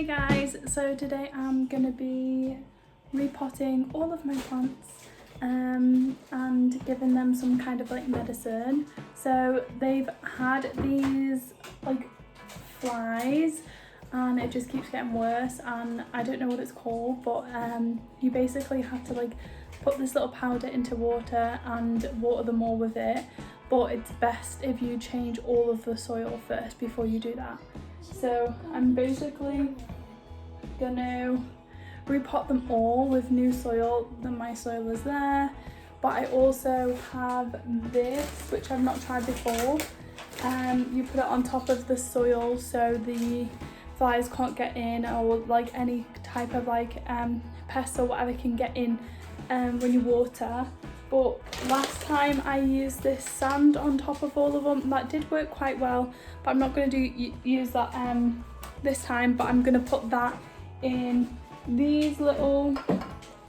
Hey guys, so today I'm going to be repotting all of my plants and giving them some kind of like medicine. So they've had these like flies and it just keeps getting worse, and I don't know what it's called, but you basically have to like put this little powder into water and water them all with it, but it's best if you change all of the soil first before you do that. So I'm basically gonna repot them all with new soil. Then my soil is there, but I also have this, which I've not tried before. You put it on top of the soil so the flies can't get in, or like any type of like pests or whatever can get in when you water. But last time I used this sand on top of all of them, that did work quite well, but I'm not going to use that this time. But I'm going to put that in these little,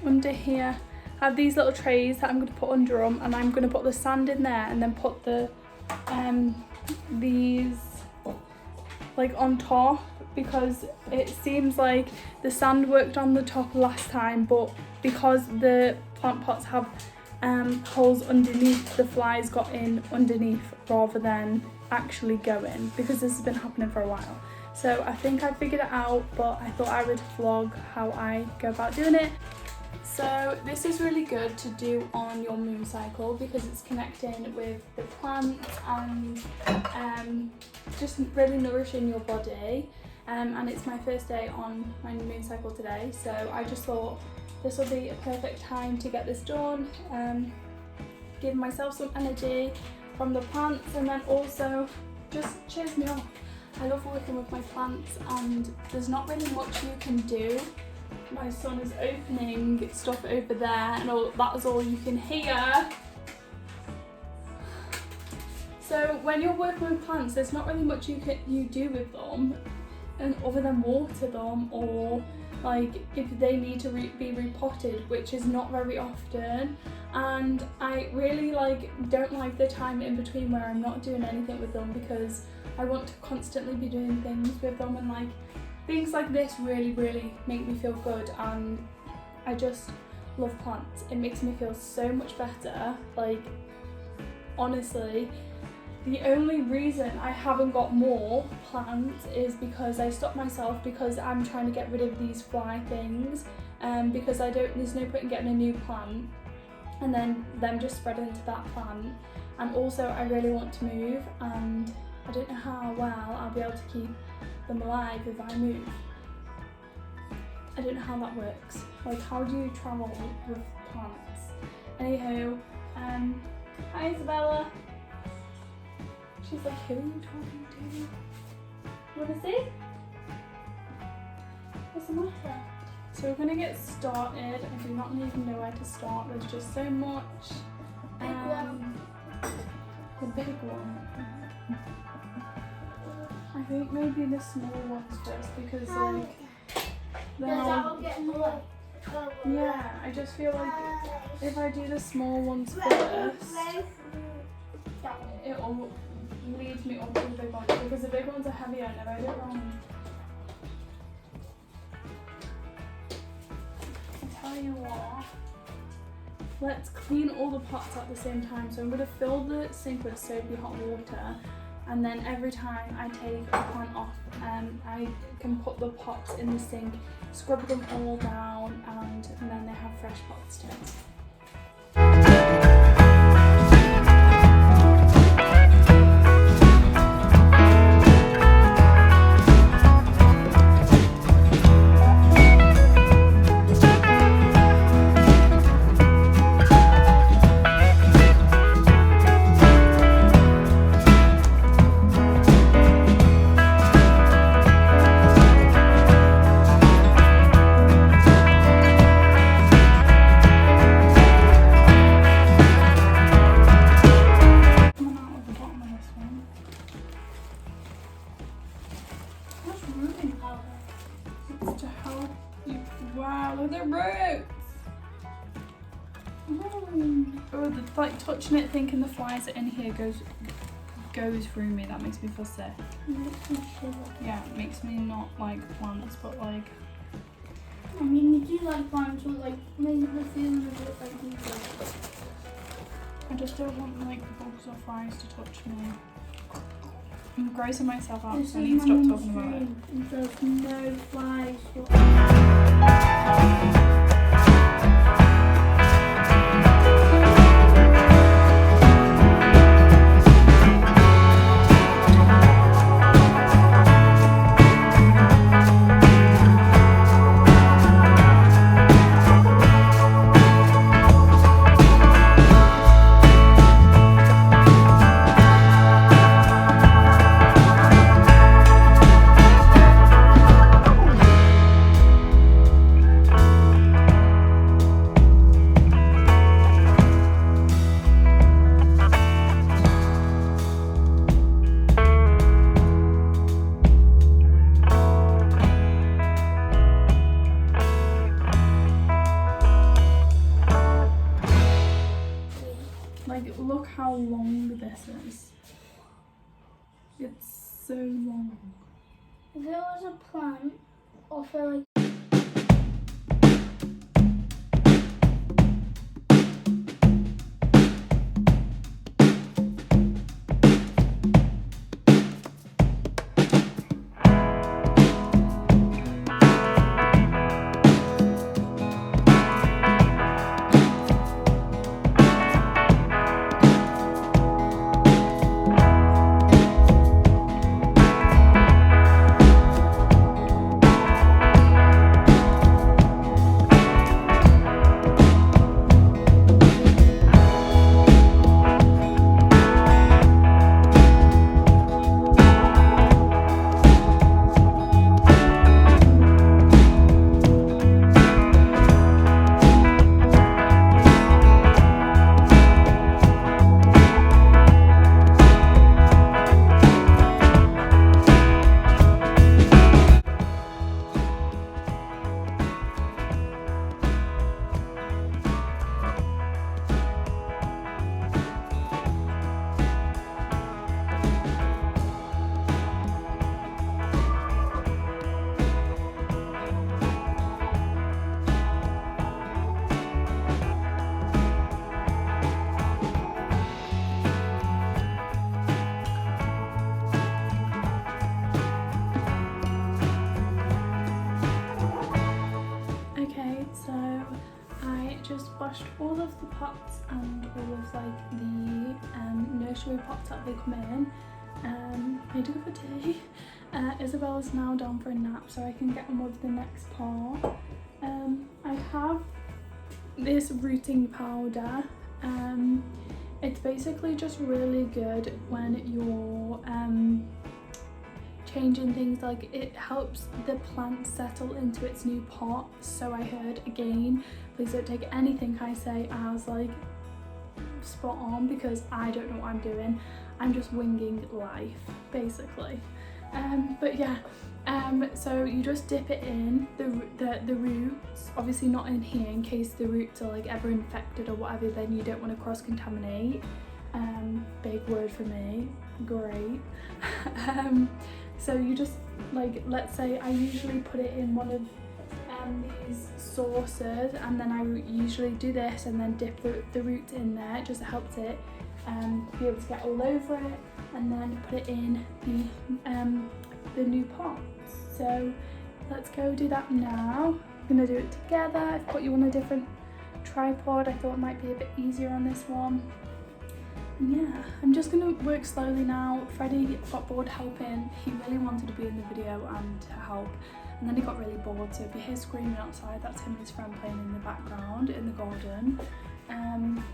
under here, I have these little trays that I'm going to put under them, and I'm going to put the sand in there and then put the these like on top, because it seems like the sand worked on the top last time, but because the plant pots have holes underneath, the flies got in underneath rather than actually going, because this has been happening for a while. So I think I figured it out, but I thought I would vlog how I go about doing it. So this is really good to do on your moon cycle because it's connecting with the plants and just really nourishing your body. And it's my first day on my moon cycle today, so I just thought this will be a perfect time to get this done, give myself some energy from the plants, and then also just cheers me up. I love working with my plants, and there's not really much you can do. My son is opening stuff over there, and that is all you can hear. So when you're working with plants, there's not really much you do with them, and other than water them, or like if they need to be repotted, which is not very often. And I really don't like the time in between where I'm not doing anything with them, because I want to constantly be doing things with them, and like things like this really make me feel good, and I just love plants. It makes me feel so much better. Like honestly, the only reason I haven't got more plants is because I stopped myself, because I'm trying to get rid of these fly things, because there's no point in getting a new plant and then them just spread into that plant. And also I really want to move, and I don't know how well I'll be able to keep them alive if I move. I don't know how that works. Like, how do you travel with plants? Anywho, hi Isabella. She's like, who are you talking to? Wanna see? What's the matter? So we're gonna get started. I do not even know where to start. There's just so much. The big one. I think maybe the small ones first, because like yeah, I just feel like if I do the small ones first, it'll lead me up to the big ones, because the big ones are heavier and if I do it wrong, I tell you what, let's clean all the pots at the same time. So I'm going to fill the sink with soapy hot water, and then every time I take a plant off, I can put the pots in the sink, scrub them all down, and then they have fresh pots too. Wow, look at the roots! Oh, like touching it, thinking the flies are in here goes goes through me. That makes me feel sick. It makes me shiver. Yeah, it makes me not like plants, but like. I mean, you do like plants, but like maybe the feeling of it like you do. I just don't want like bugs or flies to touch me. I'm grossing myself out, so I need to stop talking about it. There's no flies. Like, look how long this is. It's so long. If it was a plant, or for like. washed all of the pots and all of like the nursery pots that they come in. Made a cup of tea. Isabella's now down for a nap so I can get on with the next part. I have this rooting powder. It's basically just really good when you're changing things, like it helps the plant settle into its new pot. So I heard, again, please don't take anything I say as like spot on, because I don't know what I'm doing. I'm just winging life basically. But yeah, so you just dip it in the roots, obviously not in here in case the roots are like ever infected or whatever, then you don't want to cross-contaminate. Big word for me, great. So you just, like, let's say I usually put it in one of these saucers, and then I usually do this and then dip the roots in there. It just helps it be able to get all over it, and then put it in the new pots. So let's go do that now. I'm gonna do it together. I've put you on a different tripod. I thought it might be a bit easier on this one. And yeah, I'm just gonna work slowly now. Freddie got bored helping. He really wanted to be in the video and to help, and then he got really bored. So if you hear screaming outside, that's him and his friend playing in the background in the garden.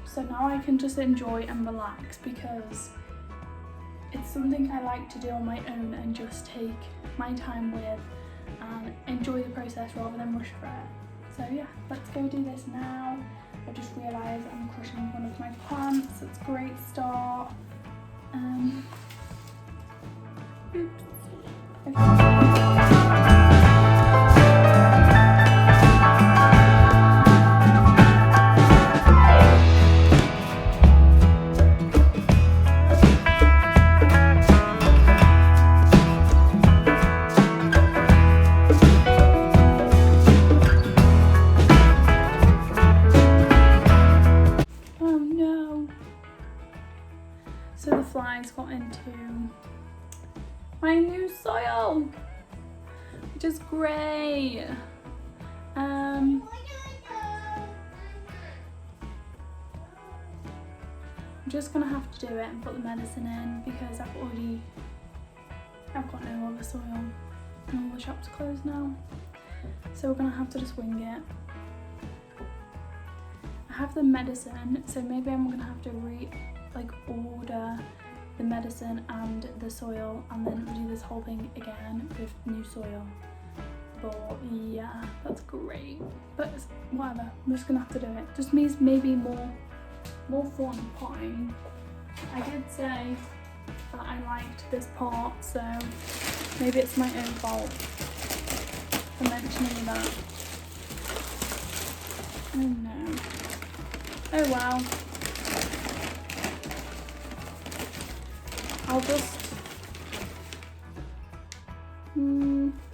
So now I can just enjoy and relax, because it's something I like to do on my own and just take my time with and enjoy the process rather than rush for it. So yeah, let's go do this now. I just realised I'm crushing one of my plants. It's a great start. Oops. Okay. flies got into my new soil, which is great. I'm just gonna have to do it and put the medicine in because I've got no other soil and all the shops are closed now. So we're gonna have to just wing it. I have the medicine, so maybe I'm gonna have to order the medicine and the soil and then do this whole thing again with new soil. But yeah, that's great. But whatever, I'm just gonna have to do it. Just means maybe more fun potting. I did say that I liked this pot, so maybe it's my own fault for mentioning that. Oh no. Oh wow. I'll just...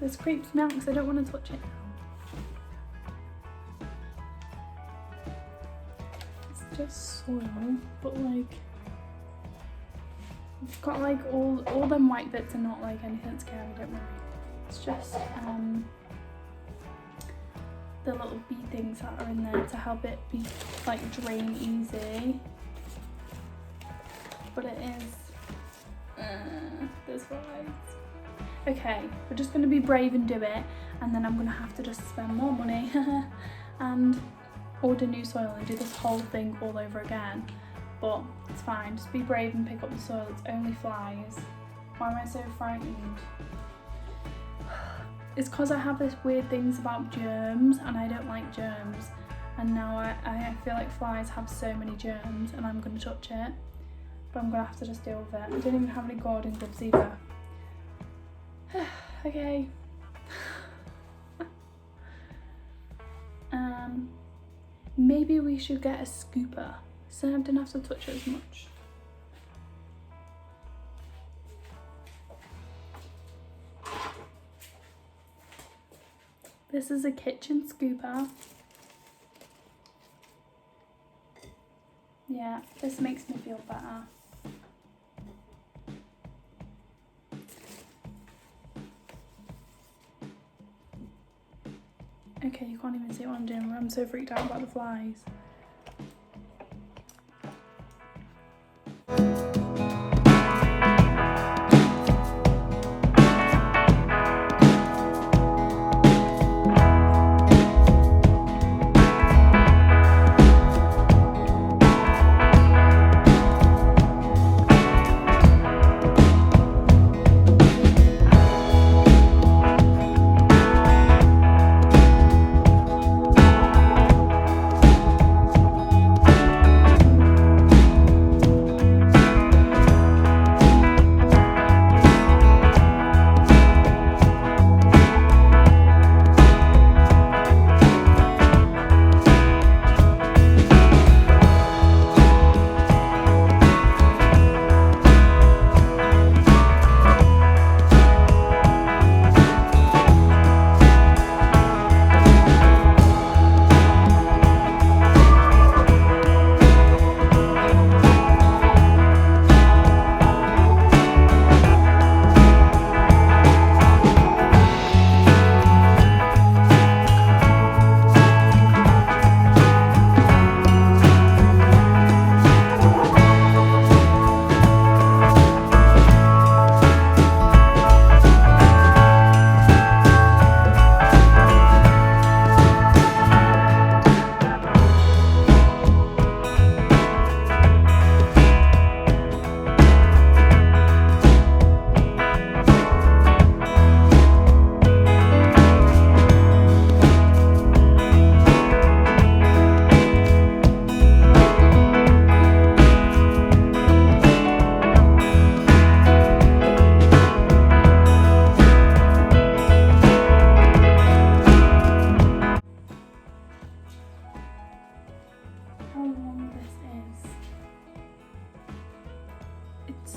this creeps me out because I don't want to touch it. It's just soil, but like... it's got like all them white bits are not like anything scary, don't worry. It's just the little bee things that are in there to help it be like drain easy. But it is there's flies. Okay, we're just gonna be brave and do it, and then I'm gonna have to just spend more money and order new soil and do this whole thing all over again. But it's fine, just be brave and pick up the soil, it's only flies. Why am I so frightened? It's because I have this weird things about germs and I don't like germs. And now I feel like flies have so many germs and I'm going to touch it. But I'm going to have to just deal with it. I don't even have any garden gloves either. Okay. Maybe we should get a scooper so I don't have to touch it as much. This is a kitchen scooper. Yeah, this makes me feel better. Okay, you can't even see what I'm doing. I'm so freaked out about the flies.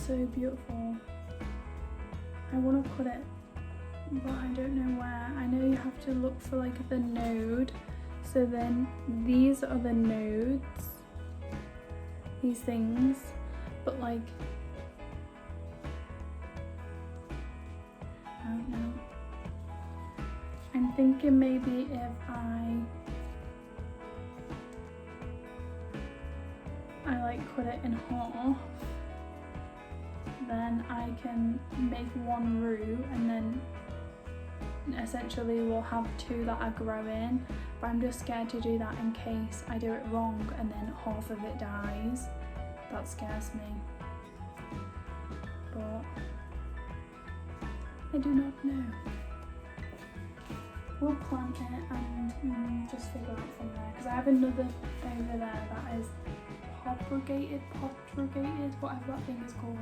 So beautiful. I want to put it, but I don't know where. I know you have to look for like the node. So then these are the nodes, these things, but like thinking maybe if I like cut it in half, then I can make one root and then essentially we'll have two that are growing. But I'm just scared to do that in case I do it wrong and then half of it dies. That scares me. But I do not know. We'll plant it and just figure out from there. Because I have another over there that is propagated, whatever that thing is called,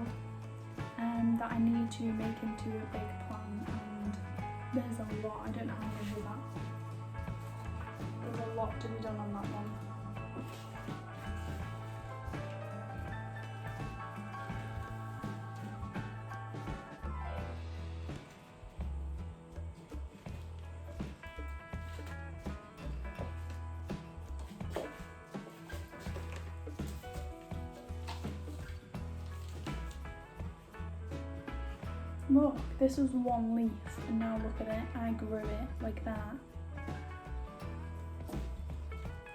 that I need to make into a big plant, and there's a lot. I don't know how to do that. There's a lot to be done on that one. Look, this was one leaf and now look at it, I grew it like that.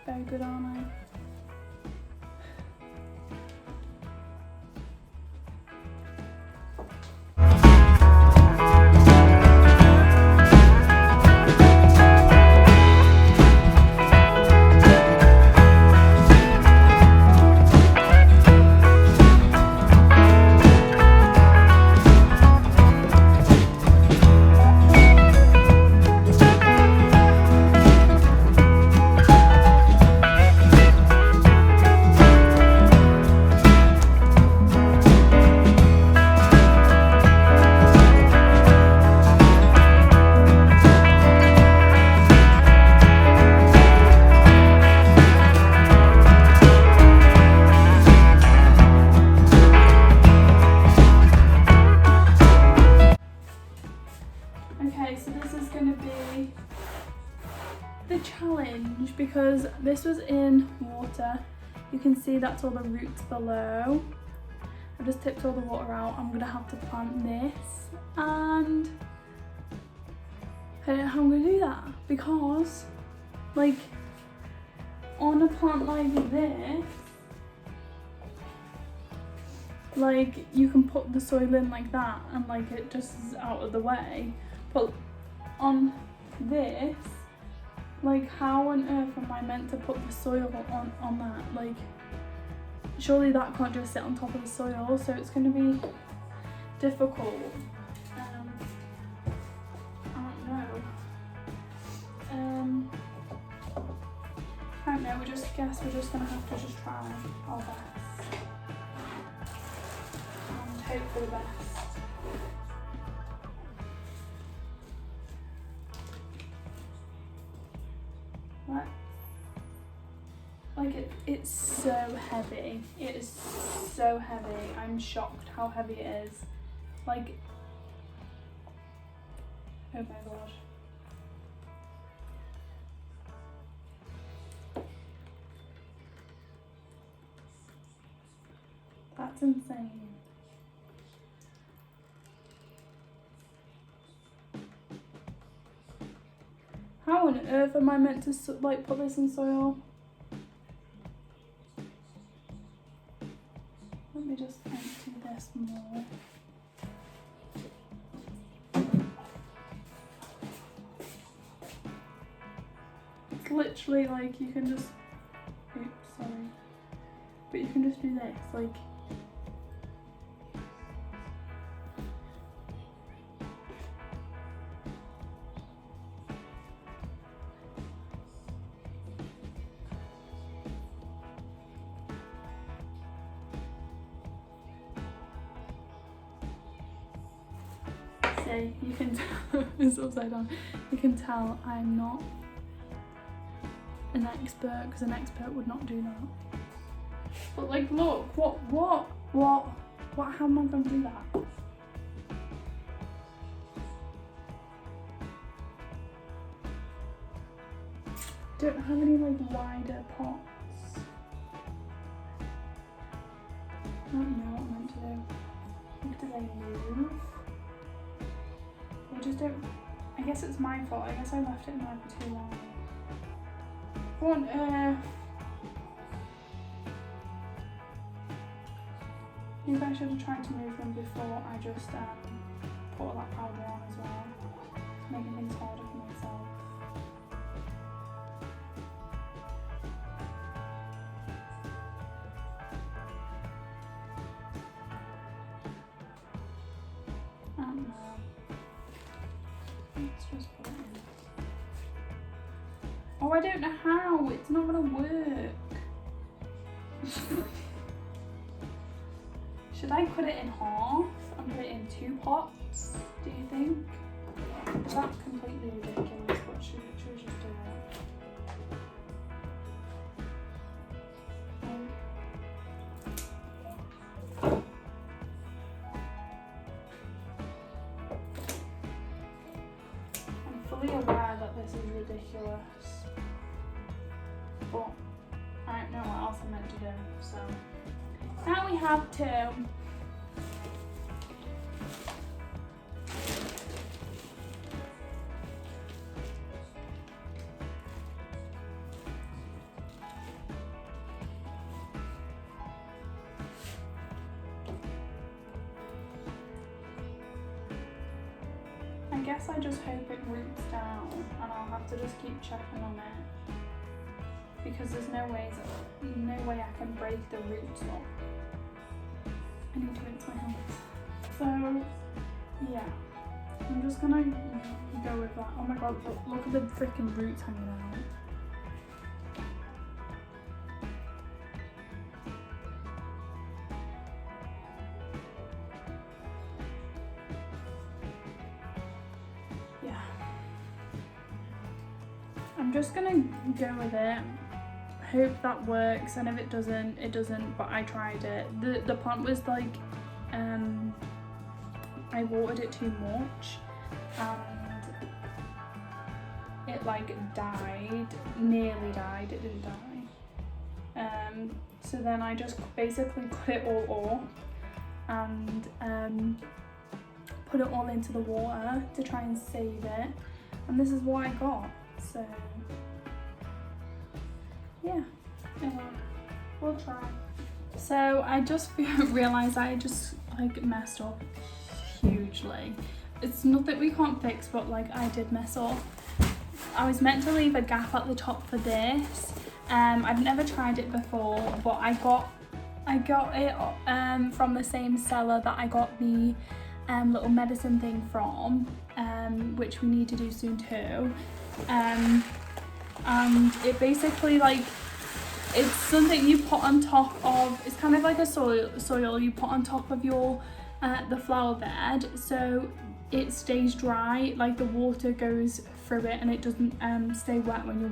Very good, aren't I? Okay, so this is going to be the challenge because this was in water. You can see that's all the roots below. I've just tipped all the water out. I'm going to have to plant this, and I don't know how I'm going to do that because, like, on a plant like this, like, you can put the soil in like that and like it just is out of the way. But on this, like, how on earth am I meant to put the soil on that? Like, surely that can't just sit on top of the soil, so it's going to be difficult. I don't know. I don't know, guess we're just going to have to just try our best. And hope for the best. Like it's so heavy. It is so heavy. I'm shocked how heavy it is. Like, oh my god. That's insane. How on earth am I meant to like put this in soil? Let me just empty this more. It's literally like you can just, oops, sorry. But you can just do this, like, you can tell it's upside down. You can tell I'm not an expert because an expert would not do that. But like, look, how am I going to do that? Don't have any like wider pots. I don't know what I'm meant to do. Like, do they move? I I guess it's my fault. I guess I left it in there for too long. What on earth? Maybe I should have tried to move them before I just put all that powder on as well. It's making things harder for myself. Let's just put it in. Oh, I don't know how. It's not gonna work. Should I cut it in half and put it in 2 pots, do you think? Is that completely ridiculous? What should we just do it? I'm fully aware that this is ridiculous, but I don't know what else I'm meant to do, so now we have 2. I guess I just hope it roots down and I'll have to just keep checking on it because there's no way I can break the roots up. I need to rinse my hands. So yeah, I'm just gonna go with that. Oh my god, look at the freaking roots hanging out. I'm just gonna go with it, hope that works, and if it doesn't, it doesn't, but I tried it. The plant was like, I watered it too much and it like died, nearly died, it didn't die. So then I just basically cut it all up and put it all into the water to try and save it, and this is what I got. So yeah, we'll try. So I just realised I just like messed up hugely. It's nothing we can't fix, but like I did mess up. I was meant to leave a gap at the top for this. I've never tried it before, but I got it from the same seller that I got the little medicine thing from, which we need to do soon too. And it basically like, it's something you put on top of, it's kind of like a soil you put on top of your the flower bed, so it stays dry, like the water goes through it and it doesn't stay wet when you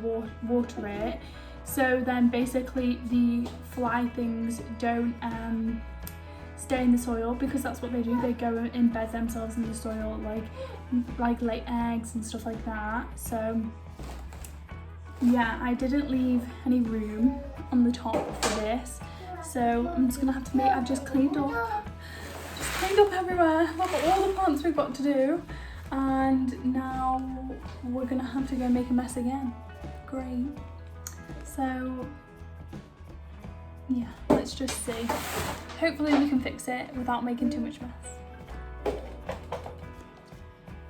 water it. So then basically the fly things don't stay in the soil, because that's what they do, they go and embed themselves in the soil, like lay eggs and stuff like that. So yeah, I didn't leave any room on the top for this, so I'm just gonna have to I've just cleaned up everywhere. Look at all the plants we've got to do, and now we're gonna have to go make a mess again. Great. So yeah, let's just see. Hopefully we can fix it without making too much mess.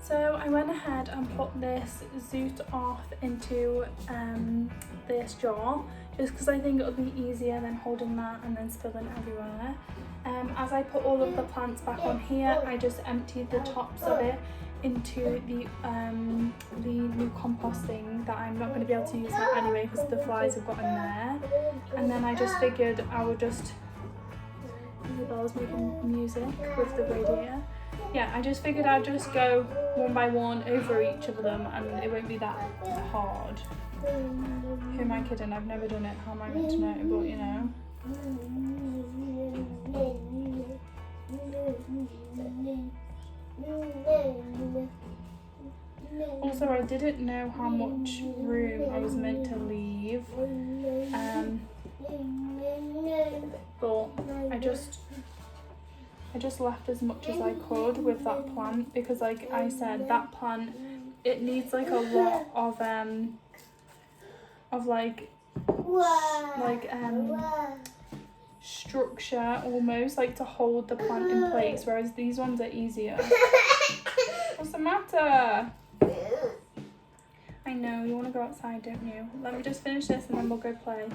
So I went ahead and put this zoot off into this jar, just because I think it'll be easier than holding that and then spilling everywhere. As I put all of the plants back on here, I just emptied the tops of it into the new compost thing that I'm not going to be able to use that anyway because the flies have got in there. And then I just figured I would just, Isabel's making music with the radiator. Yeah, I just figured I'd just go one by one over each of them and it won't be that hard. Who am I kidding? I've never done it. How am I meant to know? But you know. Also, I didn't know how much room I was meant to leave, but I just left as much as I could with that plant, because like I said, that plant it needs like a lot of like structure almost, like to hold the plant in place, whereas these ones are easier. What's the matter? I know, you want to go outside, don't you? Let me just finish this and then we'll go play.